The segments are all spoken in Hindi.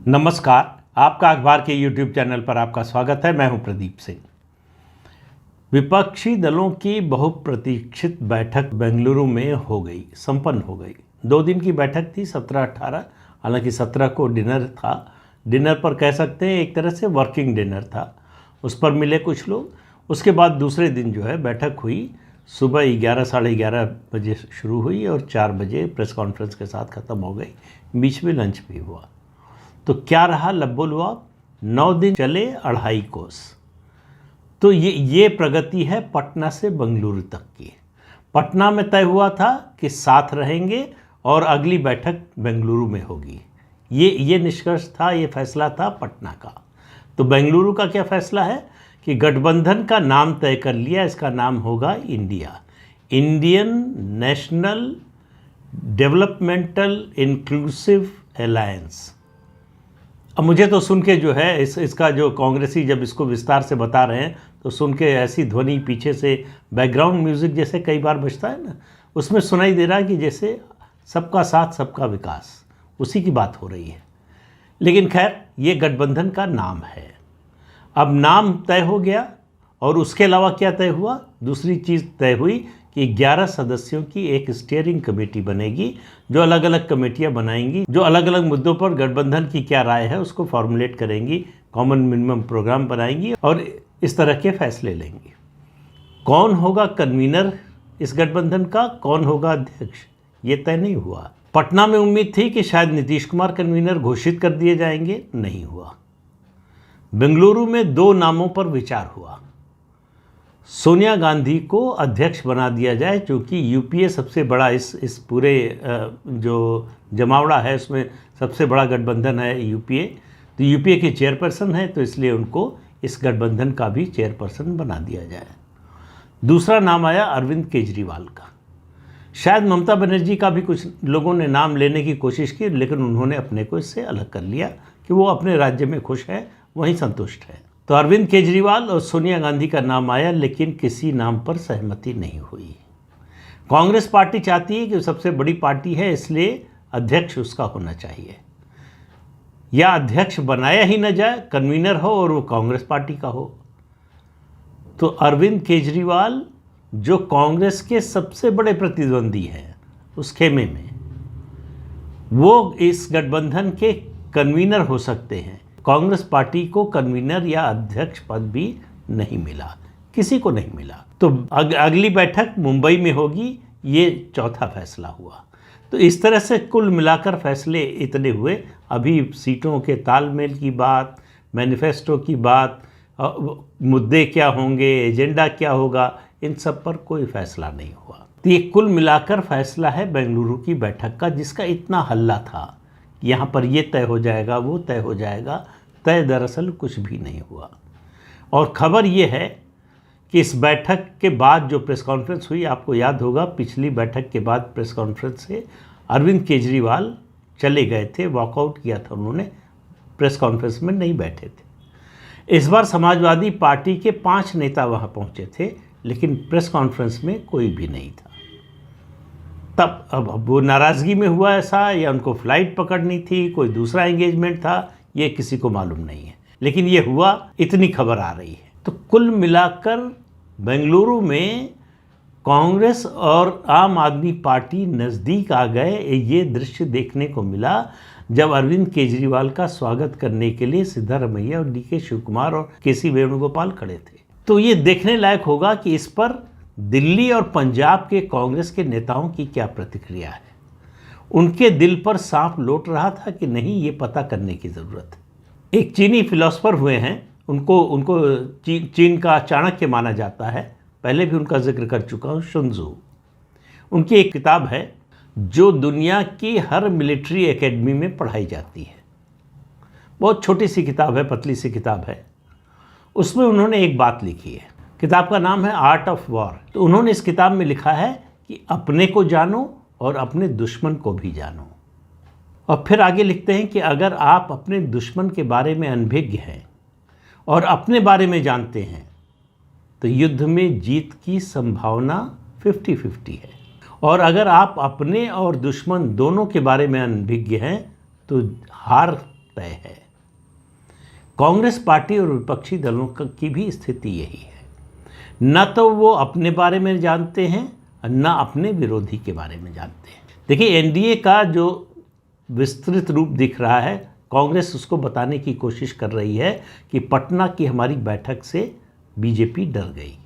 नमस्कार। आपका अखबार के YouTube चैनल पर आपका स्वागत है। मैं हूं प्रदीप सिंह। विपक्षी दलों की बहुप्रतीक्षित बैठक बेंगलुरु में हो गई, संपन्न हो गई। 2 दिन की बैठक थी, 17-18। हालांकि 17 को डिनर था। डिनर पर कह सकते हैं एक तरह से वर्किंग डिनर था। उस पर मिले कुछ लोग। उसके बाद दूसरे दिन जो है बैठक हुई। सुबह 11 साढ़े 11 बजे शुरू हुई और 4 बजे प्रेस कॉन्फ्रेंस के साथ ख़त्म हो गई। बीच में लंच भी हुआ। तो क्या रहा लबोलुआब? 9 दिन चले 2.5 कोस। तो ये प्रगति है पटना से बेंगलुरु तक की। पटना में तय हुआ था कि साथ रहेंगे और अगली बैठक बेंगलुरु में होगी। ये निष्कर्ष था, ये फैसला था पटना का। तो बेंगलुरु का क्या फैसला है कि गठबंधन का नाम तय कर लिया। इसका नाम होगा India, Indian national developmental inclusive alliance. अब मुझे तो सुन के जो है इसका जो कांग्रेसी जब इसको विस्तार से बता रहे हैं तो सुन के ऐसी ध्वनि पीछे से बैकग्राउंड म्यूज़िक जैसे कई बार बजता है ना, उसमें सुनाई दे रहा है कि जैसे सबका साथ सबका विकास, उसी की बात हो रही है। लेकिन खैर, ये गठबंधन का नाम है। अब नाम तय हो गया और उसके अलावा क्या तय हुआ? दूसरी चीज़ तय हुई कि 11 सदस्यों की एक स्टीयरिंग कमेटी बनेगी, जो अलग अलग कमेटियां बनाएंगी, जो अलग अलग मुद्दों पर गठबंधन की क्या राय है उसको फॉर्मुलेट करेंगी, कॉमन मिनिमम प्रोग्राम बनाएंगी और इस तरह के फैसले लेंगी। कौन होगा कन्वीनर इस गठबंधन का, कौन होगा अध्यक्ष, ये तय नहीं हुआ। पटना में उम्मीद थी कि शायद नीतीश कुमार कन्वीनर घोषित कर दिए जाएंगे, नहीं हुआ। बेंगलुरु में 2 नामों पर विचार हुआ। सोनिया गांधी को अध्यक्ष बना दिया जाए, क्योंकि यूपीए सबसे बड़ा इस पूरे जो जमावड़ा है उसमें सबसे बड़ा गठबंधन है यूपीए। तो यूपीए की चेयरपर्सन है, तो इसलिए उनको इस गठबंधन का भी चेयरपर्सन बना दिया जाए। दूसरा नाम आया अरविंद केजरीवाल का। शायद ममता बनर्जी का भी कुछ लोगों ने नाम लेने की कोशिश की, लेकिन उन्होंने अपने को इससे अलग कर लिया कि वो अपने राज्य में खुश है, वहीं संतुष्ट है। तो अरविंद केजरीवाल और सोनिया गांधी का नाम आया, लेकिन किसी नाम पर सहमति नहीं हुई। कांग्रेस पार्टी चाहती है कि सबसे बड़ी पार्टी है, इसलिए अध्यक्ष उसका होना चाहिए, या अध्यक्ष बनाया ही न जाए, कन्वीनर हो और वो कांग्रेस पार्टी का हो। तो अरविंद केजरीवाल जो कांग्रेस के सबसे बड़े प्रतिद्वंदी हैं उस खेमे में, वो इस गठबंधन के कन्वीनर हो सकते हैं। कांग्रेस पार्टी को कन्वीनर या अध्यक्ष पद भी नहीं मिला, किसी को नहीं मिला। तो अगली बैठक मुंबई में होगी, ये चौथा फैसला हुआ। तो इस तरह से कुल मिलाकर फैसले इतने हुए। अभी सीटों के तालमेल की बात, मैनिफेस्टो की बात, मुद्दे क्या होंगे, एजेंडा क्या होगा, इन सब पर कोई फैसला नहीं हुआ। तो ये कुल मिलाकर फैसला है बेंगलुरु की बैठक का, जिसका इतना हल्ला था। यहाँ पर ये तय हो जाएगा, वो तय हो जाएगा। तय दरअसल कुछ भी नहीं हुआ। और खबर ये है कि इस बैठक के बाद जो प्रेस कॉन्फ्रेंस हुई, आपको याद होगा पिछली बैठक के बाद प्रेस कॉन्फ्रेंस से अरविंद केजरीवाल चले गए थे, वॉकआउट किया था उन्होंने, प्रेस कॉन्फ्रेंस में नहीं बैठे थे। इस बार समाजवादी पार्टी के 5 नेता वहाँ पहुँचे थे, लेकिन प्रेस कॉन्फ्रेंस में कोई भी नहीं था। तब अब वो नाराज़गी में हुआ ऐसा, या उनको फ्लाइट पकड़नी थी, कोई दूसरा एंगेजमेंट था, ये किसी को मालूम नहीं है। लेकिन ये हुआ, इतनी खबर आ रही है। तो कुल मिलाकर बेंगलुरु में कांग्रेस और आम आदमी पार्टी नज़दीक आ गए। ये दृश्य देखने को मिला जब अरविंद केजरीवाल का स्वागत करने के लिए सिद्धारमैया और डीके शिव कुमार और केसी वेणुगोपाल खड़े थे। तो ये देखने लायक होगा कि इस पर दिल्ली और पंजाब के कांग्रेस के नेताओं की क्या प्रतिक्रिया है। उनके दिल पर सांप लौट रहा था कि नहीं, ये पता करने की ज़रूरत है। एक चीनी फिलोसफर हुए हैं, उनको चीन का चाणक्य माना जाता है, पहले भी उनका जिक्र कर चुका हूँ, शुनजू। उनकी एक किताब है जो दुनिया की हर मिलिट्री एकेडमी में पढ़ाई जाती है। बहुत छोटी सी किताब है, पतली सी किताब है। उसमें उन्होंने एक बात लिखी है। किताब का नाम है आर्ट ऑफ वॉर। तो उन्होंने इस किताब में लिखा है कि अपने को जानो और अपने दुश्मन को भी जानो। और फिर आगे लिखते हैं कि अगर आप अपने दुश्मन के बारे में अनभिज्ञ हैं और अपने बारे में जानते हैं, तो युद्ध में जीत की संभावना 50-50 है। और अगर आप अपने और दुश्मन दोनों के बारे में अनभिज्ञ हैं, तो हार तय है। कांग्रेस पार्टी और विपक्षी दलों की भी स्थिति यही है। न तो वो अपने बारे में जानते हैं, न अपने विरोधी के बारे में जानते हैं। देखिए, एनडीए का जो विस्तृत रूप दिख रहा है, कांग्रेस उसको बताने की कोशिश कर रही है कि पटना की हमारी बैठक से बीजेपी डर गई।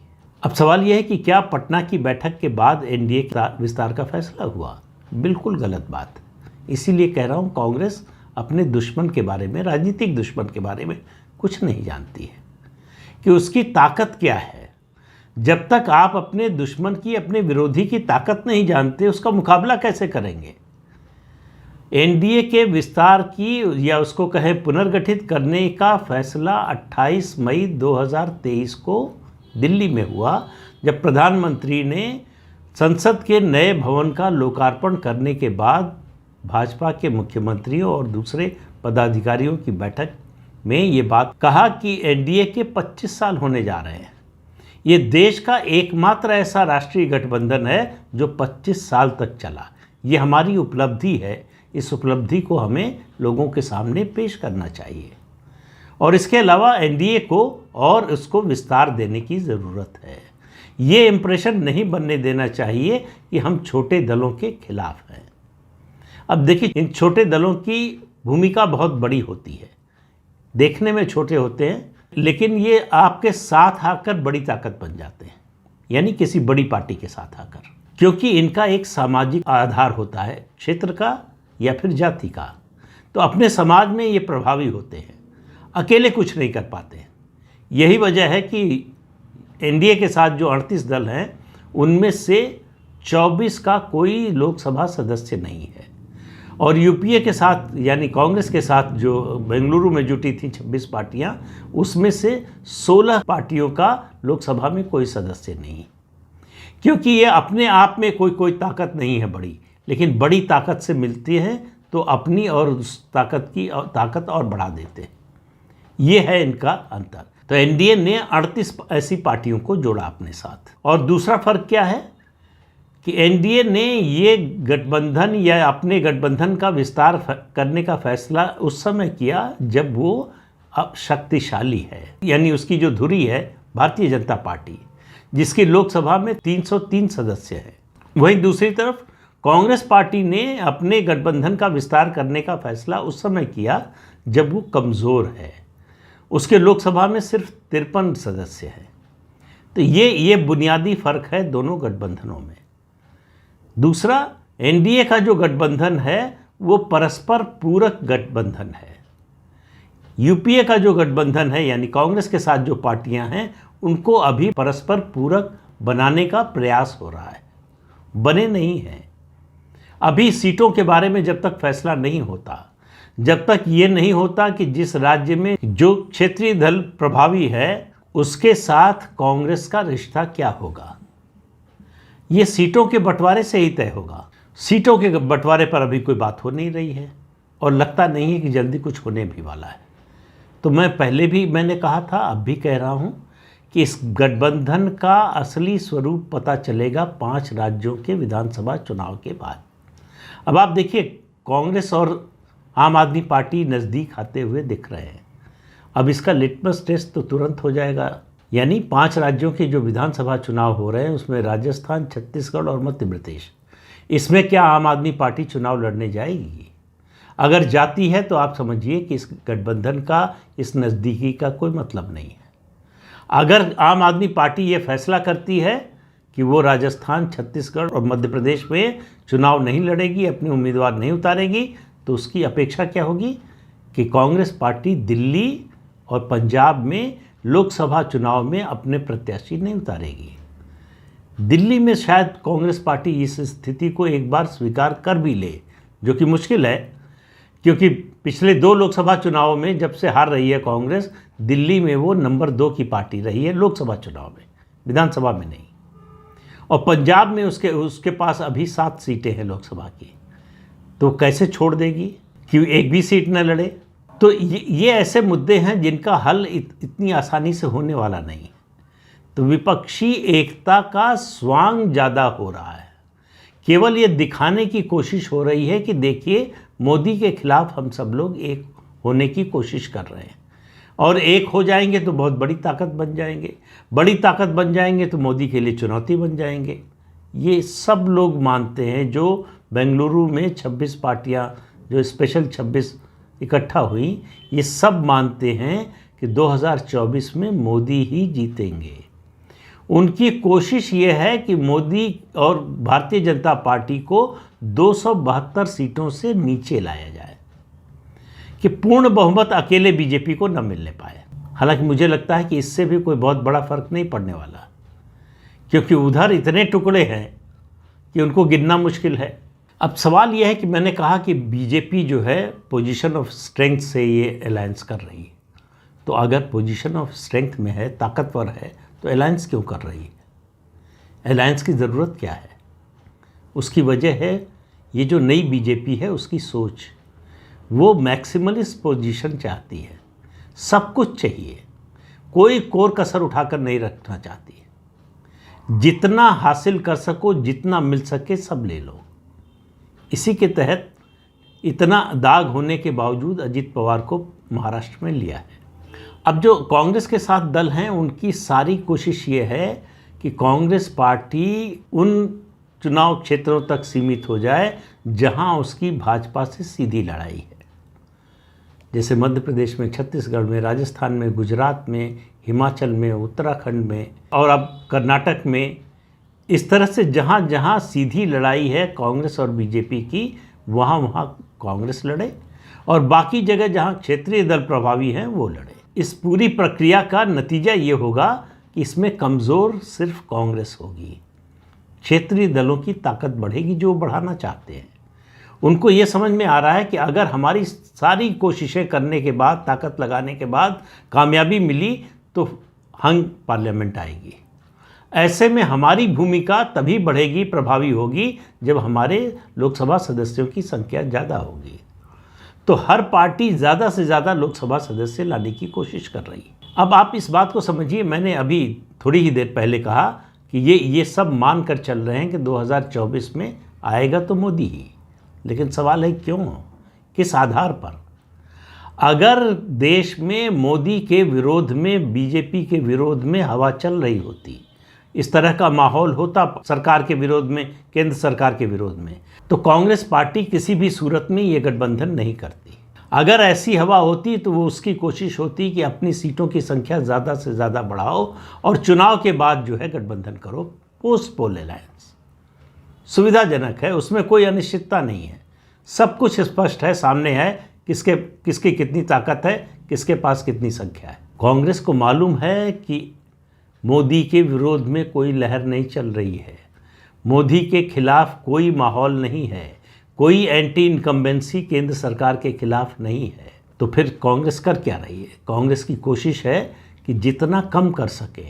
अब सवाल यह है कि क्या पटना की बैठक के बाद एनडीए का विस्तार का फैसला हुआ? बिल्कुल गलत बात। इसीलिए कह रहा हूँ, कांग्रेस अपने दुश्मन के बारे में, राजनीतिक दुश्मन के बारे में कुछ नहीं जानती है कि उसकी ताकत क्या है। जब तक आप अपने दुश्मन की, अपने विरोधी की ताकत नहीं जानते, उसका मुकाबला कैसे करेंगे? एनडीए के विस्तार की, या उसको कहें पुनर्गठित करने का फैसला 28 मई 2023 को दिल्ली में हुआ, जब प्रधानमंत्री ने संसद के नए भवन का लोकार्पण करने के बाद भाजपा के मुख्यमंत्रियों और दूसरे पदाधिकारियों की बैठक में ये बात कहा कि एनडीए के 25 साल होने जा रहे हैं। ये देश का एकमात्र ऐसा राष्ट्रीय गठबंधन है जो 25 साल तक चला। ये हमारी उपलब्धि है। इस उपलब्धि को हमें लोगों के सामने पेश करना चाहिए, और इसके अलावा एनडीए को और उसको विस्तार देने की ज़रूरत है। ये इम्प्रेशन नहीं बनने देना चाहिए कि हम छोटे दलों के खिलाफ हैं। अब देखिए, इन छोटे दलों की भूमिका बहुत बड़ी होती है। देखने में छोटे होते हैं, लेकिन ये आपके साथ आकर बड़ी ताकत बन जाते हैं, यानी किसी बड़ी पार्टी के साथ आकर, क्योंकि इनका एक सामाजिक आधार होता है, क्षेत्र का या फिर जाति का। तो अपने समाज में ये प्रभावी होते हैं, अकेले कुछ नहीं कर पाते हैं। यही वजह है कि एनडीए के साथ जो 38 दल हैं, उनमें से 24 का कोई लोकसभा सदस्य नहीं है, और यूपीए के साथ, यानी कांग्रेस के साथ जो बेंगलुरु में जुटी थी 26 पार्टियां, उसमें से 16 पार्टियों का लोकसभा में कोई सदस्य नहीं, क्योंकि ये अपने आप में कोई ताकत नहीं है बड़ी, लेकिन बड़ी ताकत से मिलती है तो अपनी और उस ताकत और बढ़ा देते हैं। ये है इनका अंतर। तो एनडीए ने 38 ऐसी पार्टियों को जोड़ा अपने साथ। और दूसरा फर्क क्या है कि एनडीए ने ये गठबंधन या अपने गठबंधन का विस्तार करने का फैसला उस समय किया जब वो अब शक्तिशाली है, यानी उसकी जो धुरी है भारतीय जनता पार्टी, जिसकी लोकसभा में 303 सदस्य हैं। वहीं दूसरी तरफ कांग्रेस पार्टी ने अपने गठबंधन का विस्तार करने का फैसला उस समय किया जब वो कमज़ोर है, उसके लोकसभा में सिर्फ 53 सदस्य हैं। तो ये बुनियादी फ़र्क है दोनों गठबंधनों में। दूसरा, एनडीए का जो गठबंधन है वो परस्पर पूरक गठबंधन है। यूपीए का जो गठबंधन है, यानी कांग्रेस के साथ जो पार्टियां हैं, उनको अभी परस्पर पूरक बनाने का प्रयास हो रहा है, बने नहीं हैं। अभी सीटों के बारे में जब तक फैसला नहीं होता, जब तक ये नहीं होता कि जिस राज्य में जो क्षेत्रीय दल प्रभावी है उसके साथ कांग्रेस का रिश्ता क्या होगा, ये सीटों के बंटवारे से ही तय होगा। सीटों के बंटवारे पर अभी कोई बात हो नहीं रही है, और लगता नहीं है कि जल्दी कुछ होने भी वाला है। तो मैंने कहा था, अब भी कह रहा हूँ कि इस गठबंधन का असली स्वरूप पता चलेगा 5 राज्यों के विधानसभा चुनाव के बाद। अब आप देखिए, कांग्रेस और आम आदमी पार्टी नज़दीक आते हुए दिख रहे हैं। अब इसका लिटमस टेस्ट तो तुरंत हो जाएगा, यानी 5 राज्यों के जो विधानसभा चुनाव हो रहे हैं उसमें राजस्थान, छत्तीसगढ़ और मध्य प्रदेश, इसमें क्या आम आदमी पार्टी चुनाव लड़ने जाएगी? अगर जाती है तो आप समझिए कि इस गठबंधन का, इस नज़दीकी का कोई मतलब नहीं है। अगर आम आदमी पार्टी ये फैसला करती है कि वो राजस्थान, छत्तीसगढ़ और मध्य प्रदेश में चुनाव नहीं लड़ेगी, अपने उम्मीदवार नहीं उतारेगी, तो उसकी अपेक्षा क्या होगी कि कांग्रेस पार्टी दिल्ली और पंजाब में लोकसभा चुनाव में अपने प्रत्याशी नहीं उतारेगी। दिल्ली में शायद कांग्रेस पार्टी इस स्थिति को एक बार स्वीकार कर भी ले, जो कि मुश्किल है, क्योंकि पिछले 2 लोकसभा चुनावों में जब से हार रही है कांग्रेस, दिल्ली में वो नंबर 2 की पार्टी रही है लोकसभा चुनाव में, विधानसभा में नहीं। और पंजाब में उसके पास अभी 7 सीटें हैं लोकसभा की, तो कैसे छोड़ देगी कि एक भी सीट न लड़े? तो ये ऐसे मुद्दे हैं जिनका हल इतनी आसानी से होने वाला नहीं है। तो विपक्षी एकता का स्वांग ज़्यादा हो रहा है। केवल ये दिखाने की कोशिश हो रही है कि देखिए, मोदी के खिलाफ हम सब लोग एक होने की कोशिश कर रहे हैं, और एक हो जाएंगे तो बहुत बड़ी ताकत बन जाएंगे, बड़ी ताकत बन जाएंगे तो मोदी के लिए चुनौती बन जाएंगे। ये सब लोग मानते हैं। जो बेंगलुरु में 26 पार्टियां, जो स्पेशल 26 इकट्ठा हुई, ये सब मानते हैं कि 2024 में मोदी ही जीतेंगे। उनकी कोशिश ये है कि मोदी और भारतीय जनता पार्टी को 272 सीटों से नीचे लाया जाए, कि पूर्ण बहुमत अकेले बीजेपी को न मिलने पाए। हालांकि मुझे लगता है कि इससे भी कोई बहुत बड़ा फर्क नहीं पड़ने वाला, क्योंकि उधर इतने टुकड़े हैं कि उनको गिनना मुश्किल है। अब सवाल यह है कि मैंने कहा कि बीजेपी जो है पोजीशन ऑफ स्ट्रेंथ से ये अलायंस कर रही है, तो अगर पोजीशन ऑफ स्ट्रेंथ में है, ताकतवर है, तो अलायंस क्यों कर रही है? अलायंस की ज़रूरत क्या है? उसकी वजह है ये जो नई बीजेपी है उसकी सोच, वो मैक्सिमलिस्ट पोजीशन चाहती है, सब कुछ चाहिए, कोई कोर कसर उठाकर नहीं रखना चाहती है। जितना हासिल कर सको, जितना मिल सके सब ले लो। इसी के तहत इतना दाग होने के बावजूद अजित पवार को महाराष्ट्र में लिया है। अब जो कांग्रेस के साथ दल हैं, उनकी सारी कोशिश ये है कि कांग्रेस पार्टी उन चुनाव क्षेत्रों तक सीमित हो जाए जहां उसकी भाजपा से सीधी लड़ाई है, जैसे मध्य प्रदेश में, छत्तीसगढ़ में, राजस्थान में, गुजरात में, हिमाचल में, उत्तराखंड में और अब कर्नाटक में। इस तरह से जहाँ जहाँ सीधी लड़ाई है कांग्रेस और बीजेपी की, वहाँ वहाँ कांग्रेस लड़े, और बाकी जगह जहाँ क्षेत्रीय दल प्रभावी हैं वो लड़े। इस पूरी प्रक्रिया का नतीजा ये होगा कि इसमें कमज़ोर सिर्फ कांग्रेस होगी, क्षेत्रीय दलों की ताकत बढ़ेगी जो बढ़ाना चाहते हैं। उनको ये समझ में आ रहा है कि अगर हमारी सारी कोशिशें करने के बाद, ताकत लगाने के बाद कामयाबी मिली तो हंग पार्लियामेंट आएगी। ऐसे में हमारी भूमिका तभी बढ़ेगी, प्रभावी होगी, जब हमारे लोकसभा सदस्यों की संख्या ज़्यादा होगी। तो हर पार्टी ज़्यादा से ज़्यादा लोकसभा सदस्य लाने की कोशिश कर रही है। अब आप इस बात को समझिए, मैंने अभी थोड़ी ही देर पहले कहा कि ये सब मान कर चल रहे हैं कि 2024 में आएगा तो मोदी ही। लेकिन सवाल है क्यों, किस आधार पर? अगर देश में मोदी के विरोध में, बीजेपी के विरोध में हवा चल रही होती, इस तरह का माहौल होता सरकार के विरोध में, केंद्र सरकार के विरोध में, तो कांग्रेस पार्टी किसी भी सूरत में ये गठबंधन नहीं करती। अगर ऐसी हवा होती तो वो उसकी कोशिश होती कि अपनी सीटों की संख्या ज़्यादा से ज़्यादा बढ़ाओ और चुनाव के बाद जो है गठबंधन करो, पोस्ट पोल अलायंस। सुविधाजनक है, उसमें कोई अनिश्चितता नहीं है, सब कुछ स्पष्ट है, सामने है किसकी कितनी ताकत है, किसके पास कितनी संख्या है। कांग्रेस को मालूम है कि मोदी के विरोध में कोई लहर नहीं चल रही है, मोदी के खिलाफ कोई माहौल नहीं है, कोई एंटी इनकम्बेंसी केंद्र सरकार के खिलाफ नहीं है। तो फिर कांग्रेस कर क्या रही है? कांग्रेस की कोशिश है कि जितना कम कर सके,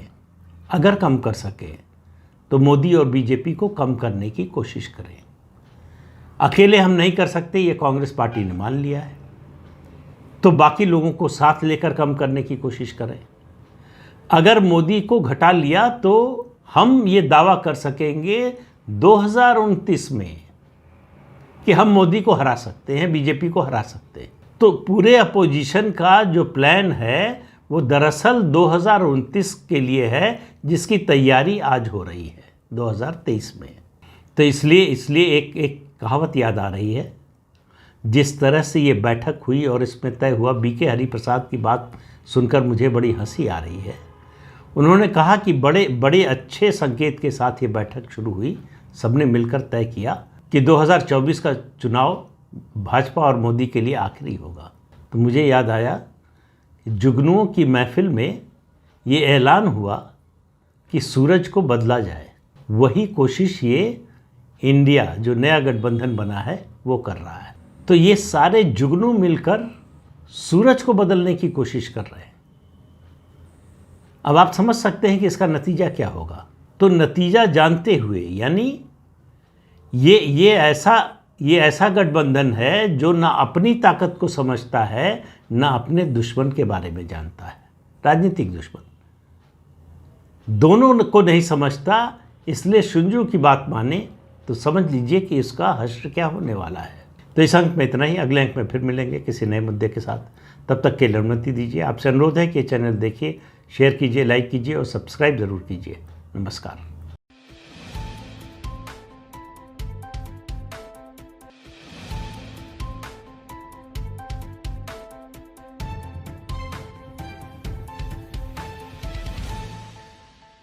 अगर कम कर सके तो मोदी और बीजेपी को कम करने की कोशिश करें। अकेले हम नहीं कर सकते, ये कांग्रेस पार्टी ने मान लिया है, तो बाकी लोगों को साथ लेकर कम करने की कोशिश करें। अगर मोदी को घटा लिया तो हम ये दावा कर सकेंगे 2029 में कि हम मोदी को हरा सकते हैं, बीजेपी को हरा सकते हैं। तो पूरे अपोजिशन का जो प्लान है वो दरअसल 2029 के लिए है, जिसकी तैयारी आज हो रही है 2023 में। तो इसलिए एक कहावत याद आ रही है। जिस तरह से ये बैठक हुई और इसमें तय हुआ, बीके हरिप्रसाद की बात सुनकर मुझे बड़ी हंसी आ रही है। उन्होंने कहा कि बड़े अच्छे संकेत के साथ ये बैठक शुरू हुई, सबने मिलकर तय किया कि 2024 का चुनाव भाजपा और मोदी के लिए आखिरी होगा। तो मुझे याद आया कि जुगनुओं की महफिल में ये ऐलान हुआ कि सूरज को बदला जाए। वही कोशिश ये इंडिया, जो नया गठबंधन बना है, वो कर रहा है। तो ये सारे जुगनू मिलकर सूरज को बदलने की कोशिश कर रहे हैं। अब आप समझ सकते हैं कि इसका नतीजा क्या होगा। तो नतीजा जानते हुए, यानी ये ऐसा गठबंधन है जो ना अपनी ताकत को समझता है, ना अपने दुश्मन के बारे में जानता है। राजनीतिक दुश्मन दोनों को नहीं समझता, इसलिए शुंजू की बात माने तो समझ लीजिए कि इसका हश्र क्या होने वाला है। तो इस अंक में इतना ही। अगले अंक में फिर मिलेंगे किसी नए मुद्दे के साथ। तब तक के लिए अनुमति दीजिए। आपसे अनुरोध है कि चैनल देखिए, शेयर कीजिए, लाइक कीजिए और सब्सक्राइब ज़रूर कीजिए। नमस्कार।